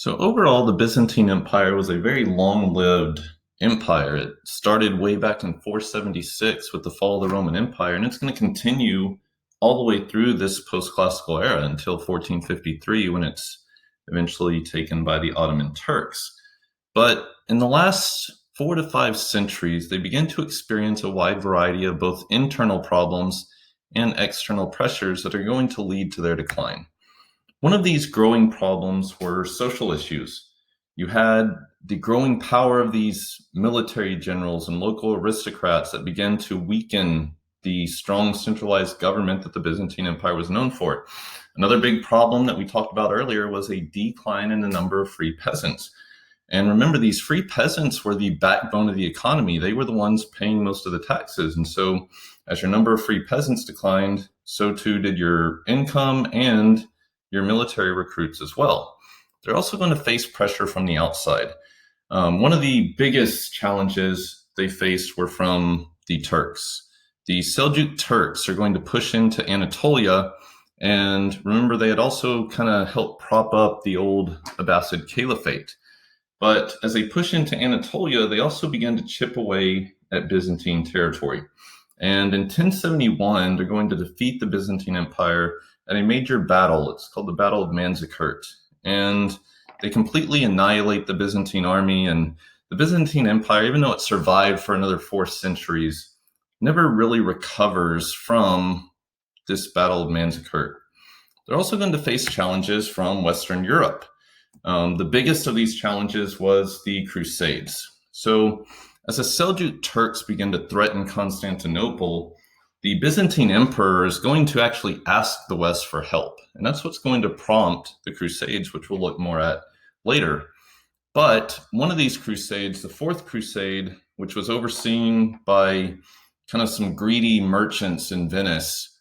So overall, the Byzantine Empire was a very long-lived empire. It started way back in 476 with the fall of the Roman Empire, and it's going to continue all the way through this post-classical era until 1453 when it's eventually taken by the Ottoman Turks. But in the last 4 to 5 centuries, they began to experience a wide variety of both internal problems and external pressures that are going to lead to their decline. One of these growing problems were social issues. You had the growing power of these military generals and local aristocrats that began to weaken the strong centralized government that the Byzantine Empire was known for. Another big problem that we talked about earlier was a decline in the number of free peasants. And remember, these free peasants were the backbone of the economy. They were the ones paying most of the taxes. And so as your number of free peasants declined, so too did your income and your military recruits as well. They're also going to face pressure from the outside. One of the biggest challenges they faced were from the Turks. The Seljuk Turks are going to push into Anatolia, and remember, they had also kind of helped prop up the old Abbasid Caliphate. But as they push into Anatolia, they also began to chip away at Byzantine territory. And in 1071, they're going to defeat the Byzantine Empire at a major battle. It's called the Battle of Manzikert. And they completely annihilate the Byzantine army. And the Byzantine Empire, even though it survived for another 4 centuries, never really recovers from this Battle of Manzikert. They're also going to face challenges from Western Europe. The biggest of these challenges was the Crusades. So as the Seljuk Turks begin to threaten Constantinople, the Byzantine emperor is going to actually ask the West for help. And that's what's going to prompt the Crusades, which we'll look more at later. But one of these crusades, the Fourth Crusade, which was overseen by kind of some greedy merchants in Venice,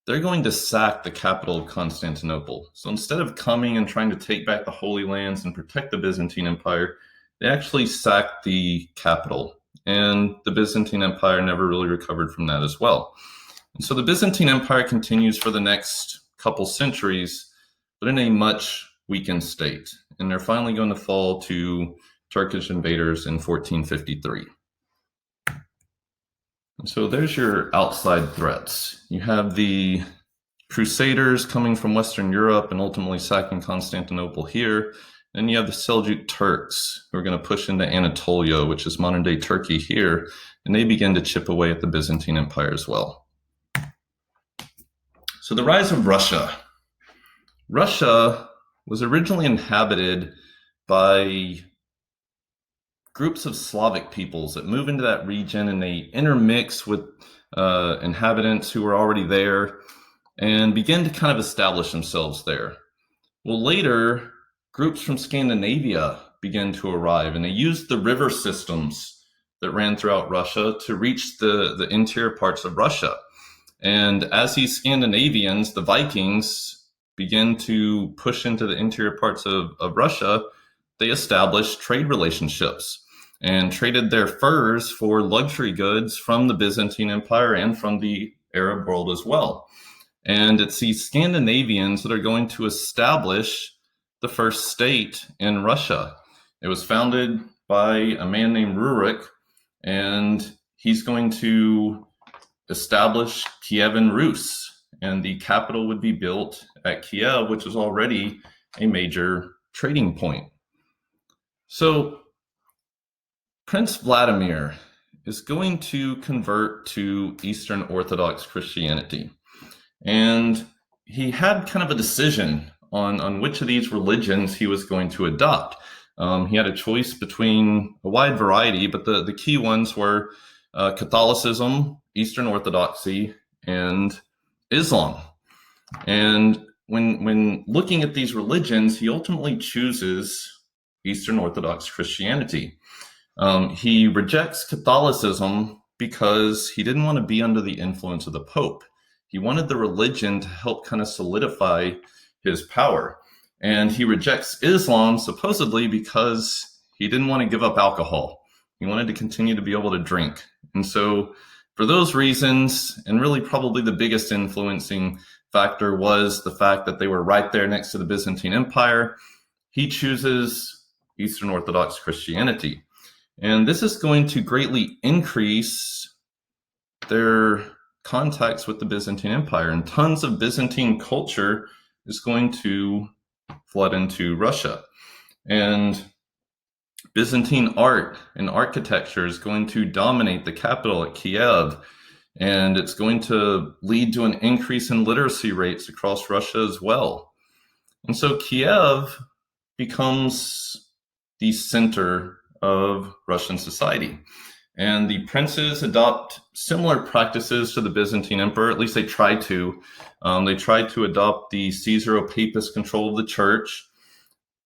they're going to sack the capital of Constantinople. So instead of coming and trying to take back the Holy Lands and protect the Byzantine Empire, they actually sacked the capital. And the Byzantine Empire never really recovered from that as well. And so the Byzantine Empire continues for the next couple centuries, but in a much weakened state. And they're finally going to fall to Turkish invaders in 1453. And so there's your outside threats. You have the Crusaders coming from Western Europe and ultimately sacking Constantinople here. Then you have the Seljuk Turks who are going to push into Anatolia, which is modern day Turkey here, and they begin to chip away at the Byzantine Empire as well. So the rise of Russia. Russia was originally inhabited by groups of Slavic peoples that move into that region, and they intermix with inhabitants who were already there and begin to kind of establish themselves there. Well, later, groups from Scandinavia began to arrive, and they used the river systems that ran throughout Russia to reach the interior parts of Russia. And as these Scandinavians, the Vikings, began to push into the interior parts of Russia, they established trade relationships and traded their furs for luxury goods from the Byzantine Empire and from the Arab world as well. And it's these Scandinavians that are going to establish the first state in Russia. It was founded by a man named Rurik, and he's going to establish Kievan Rus, and the capital would be built at Kiev, which is already a major trading point. So Prince Vladimir is going to convert to Eastern Orthodox Christianity. And he had kind of a decision on which of these religions he was going to adopt. He had a choice between a wide variety, but the key ones were Catholicism, Eastern Orthodoxy, and Islam. And when looking at these religions, he ultimately chooses Eastern Orthodox Christianity. He rejects Catholicism because he didn't want to be under the influence of the Pope. He wanted the religion to help kind of solidify his power. And he rejects Islam supposedly because he didn't want to give up alcohol. He wanted to continue to be able to drink. And so for those reasons, and really probably the biggest influencing factor was the fact that they were right there next to the Byzantine Empire, he chooses Eastern Orthodox Christianity. And this is going to greatly increase their contacts with the Byzantine Empire, and tons of Byzantine culture is going to flood into Russia. And Byzantine art and architecture is going to dominate the capital at Kiev, and it's going to lead to an increase in literacy rates across Russia as well. And so Kiev becomes the center of Russian society. And the princes adopt similar practices to the Byzantine emperor, at least they try to. They try to adopt the Caesaro-Papist control of the church.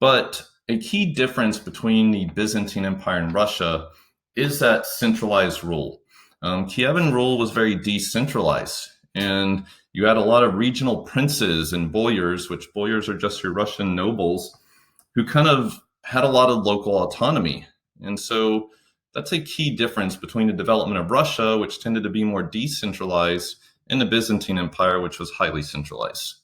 But a key difference between the Byzantine Empire and Russia is that centralized rule. Kievan rule was very decentralized, and you had a lot of regional princes and boyars, which boyars are just your Russian nobles, who kind of had a lot of local autonomy. And so that's a key difference between the development of Russia, which tended to be more decentralized, and the Byzantine Empire, which was highly centralized.